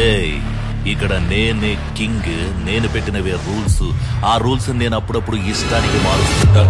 ఏయ్ ఇక్కడ నేనే కింగ్, నేను పెట్టినవే రూల్స్. ఆ రూల్స్ నేను అప్పుడప్పుడు ఇష్టానికి మారుస్తుంటా.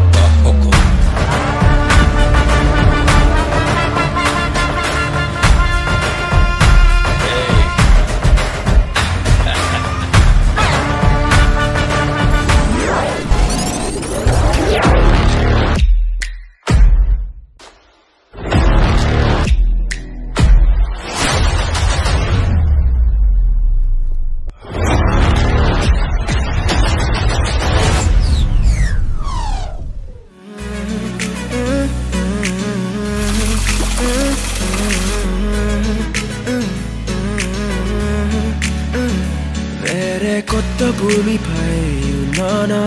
కొత్త భూమిపై ఉన్నానా,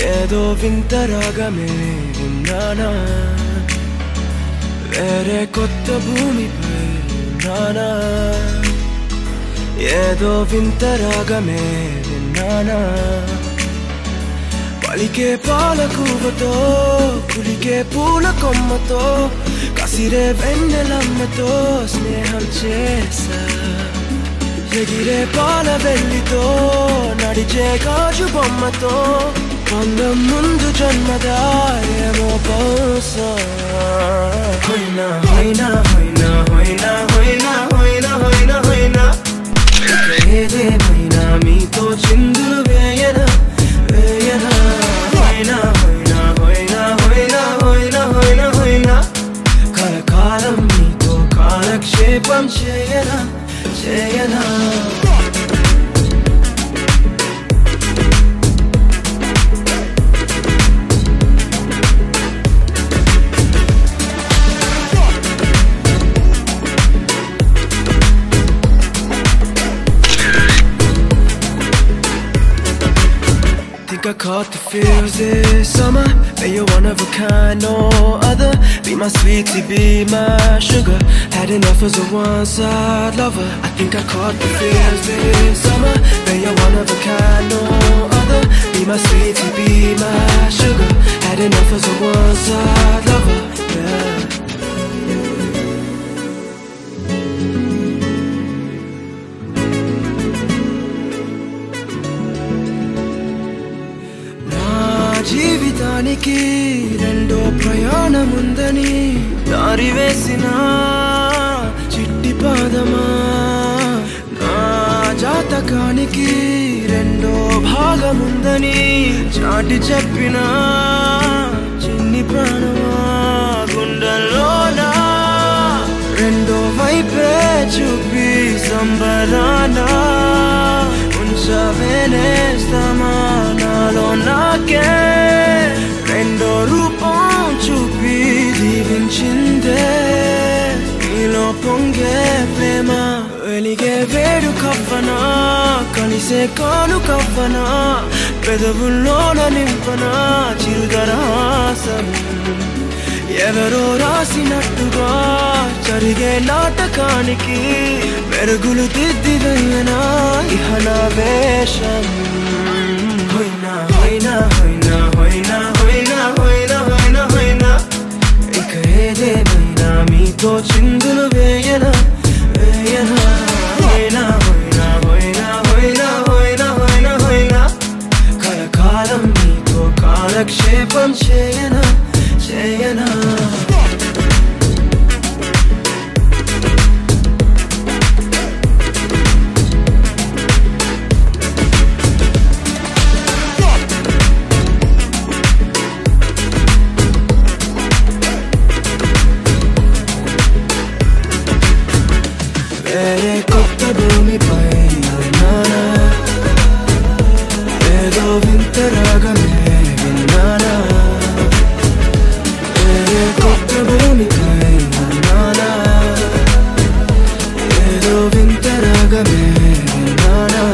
ఏదో వింత రాగమే విన్నానా. వేరే కొత్త భూమిపై ఉన్నానా, ఏదో వింత రాగమే విన్నానా. పలికే పాలకూవతో, కులికే పూల కొమ్మతో, కసిరే వెన్నెలమ్మతో స్నేహం చేసా. ఎగిరే పాల వెల్లితో, నడిచే గాజు బొమ్మతో, అందం ముందు జన్మదా ఏమో బహుశా. హోయినా హోయినా హోయినా హోయినా హోయినా హోయినా హోయినా హోయినా, ఏదేమైనా మీతో చిందులు వేయనా వేయనా. హోయినా హోయినా హోయినా హోయినా హోయినా హోయినా హోయినా, కలకాలం మీతో కాలక్షేపం చేయనా చేయనా. Think I caught the feels this summer, and you're one of a kind, no other. Be my sweetie, be my sugar. Had enough as a one-side lover. I think I caught the feels this summer, and you're one of a kind, no other. Be my sweetie, be my sugar. Had enough as a one-side lover. Yeah. జీవితానికి రెండో ప్రయాణముందని దారి వేసిన చిట్టి పాదమా. నా జాతకానికి రెండో భాగముందని చాటి చెప్పిన చిన్ని ప్రాణమా. గుండెల్లోనా రెండో వైపే చూపి సంబరానా ఉంచవేనేస్తామా. నాలో నాకే రెండో రూపం చూపి దీవించిందే నీలో పొంగే ప్రేమ. వెలిగే వేడు కవ్వనా, కలిసే కాను కవ్వనా, పెదవుల్లోన నింపనా చిరుదరాసం. ఎవరో రాసినట్టుగా జరిగే నాటకానికి మెరుగులు దిద్దిదయ్యనా ఇహ నా వేషం. హోయినా హోయినా హోయినా హోయినా హోయినా హోయినా హోయినా హోయినా, ఇక ఏదేమైనా మీతో చిందులు వేయనా వేయనా. హోయినా హోయినా హోయినా హోయినా హోయినా హోయినా హోయినా, కలకాలం మీతో కాలక్షేపం చేయనా చేయనా. వేరే కొత్త భూమిపై ఉన్నానా, ఏదో వింత రాగమే విన్నానా. వేరే కొత్త భూమిపై ఉన్నానా, ఏదో వింత రాగమే విన్నానా.